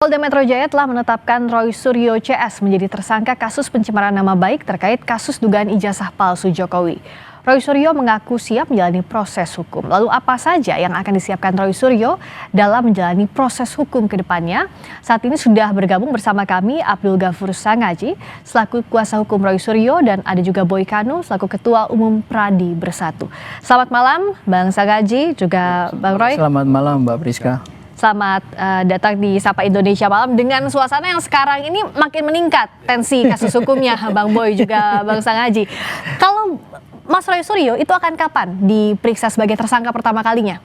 Polda Metro Jaya telah menetapkan Roy Suryo CS menjadi tersangka kasus pencemaran nama baik terkait kasus dugaan ijazah palsu Jokowi. Roy Suryo mengaku siap menjalani proses hukum. Lalu apa saja yang akan disiapkan Roy Suryo dalam menjalani proses hukum ke depannya? Saat ini sudah bergabung bersama kami Abdul Ghafur Sangaji selaku kuasa hukum Roy Suryo dan ada juga Boy Kanu selaku Ketua Umum Pradi Bersatu. Selamat malam Bang Sangaji juga Bang Roy. Selamat malam Mbak Priska. Selamat datang di Sapa Indonesia Malam dengan suasana yang sekarang ini makin meningkat tensi kasus hukumnya Bang Boy juga Bang Sangaji. Kalau Mas Roy Suryo itu akan kapan diperiksa sebagai tersangka pertama kalinya?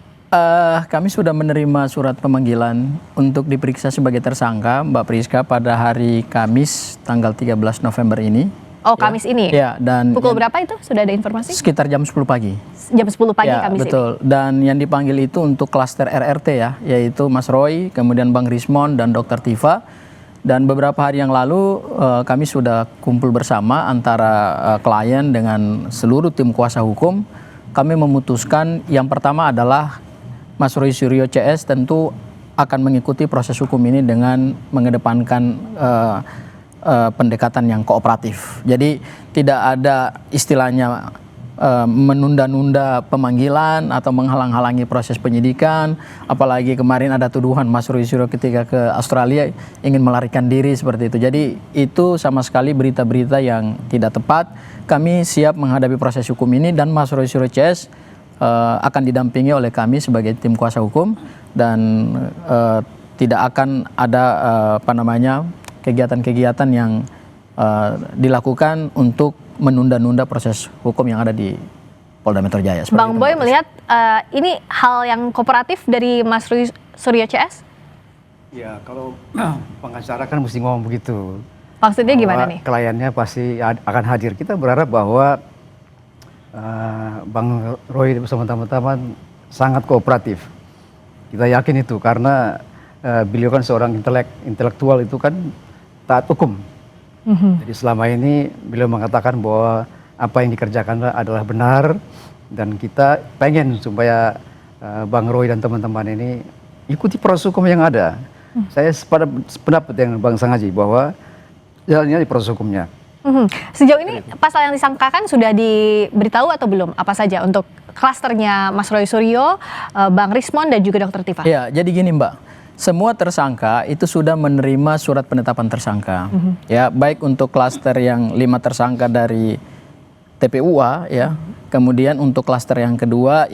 Kami sudah menerima surat pemanggilan untuk diperiksa sebagai tersangka Mbak Priska pada hari Kamis tanggal 13 November ini. Oh, Kamis ini? Ya, dan pukul berapa itu? Sudah ada informasi? Sekitar jam 10 pagi. Jam 10 pagi ya, Kamis betul. ini? Dan yang dipanggil itu untuk klaster RRT ya, yaitu Mas Roy, kemudian Bang Rismon dan Dr. Tifa. Dan beberapa hari yang lalu kami sudah kumpul bersama antara klien dengan seluruh tim kuasa hukum. Kami memutuskan yang pertama adalah Mas Roy Suryo CS tentu akan mengikuti proses hukum ini dengan mengedepankan pendekatan yang kooperatif. Jadi tidak ada istilahnya menunda-nunda pemanggilan atau menghalang-halangi proses penyidikan. Apalagi kemarin ada tuduhan Mas Roy Suryo ketika ke Australia ingin melarikan diri seperti itu. Jadi itu sama sekali berita-berita yang tidak tepat. Kami siap menghadapi proses hukum ini dan Mas Roy Suryo CS akan didampingi oleh kami sebagai tim kuasa hukum dan tidak akan ada kegiatan-kegiatan yang dilakukan untuk menunda-nunda proses hukum yang ada di Polda Metro Jaya. Bang Boy melihat ini hal yang kooperatif dari Mas Suryo CS? Ya, kalau pengacara kan mesti ngomong begitu. Maksudnya gimana nih? Kliennya pasti akan hadir. Kita berharap bahwa Bang Roy bersama teman-teman sangat kooperatif. Kita yakin itu karena beliau kan seorang intelektual itu kan taat hukum. Jadi selama ini beliau mengatakan bahwa apa yang dikerjakan adalah benar dan kita pengen supaya Bang Roy dan teman-teman ini ikuti proses hukum yang ada. Saya pada pendapat dengan Bang Sangaji bahwa jalannya di proses hukumnya. Sejauh ini pasal yang disangkakan sudah diberitahu atau belum? Apa saja untuk klasternya Mas Roy Suryo, Bang Rismon dan juga Dr. Tifa? Ya, jadi gini Mbak. Semua tersangka itu sudah menerima surat penetapan tersangka. Ya, baik untuk klaster yang 5 tersangka dari TPUA ya. Kemudian untuk klaster yang kedua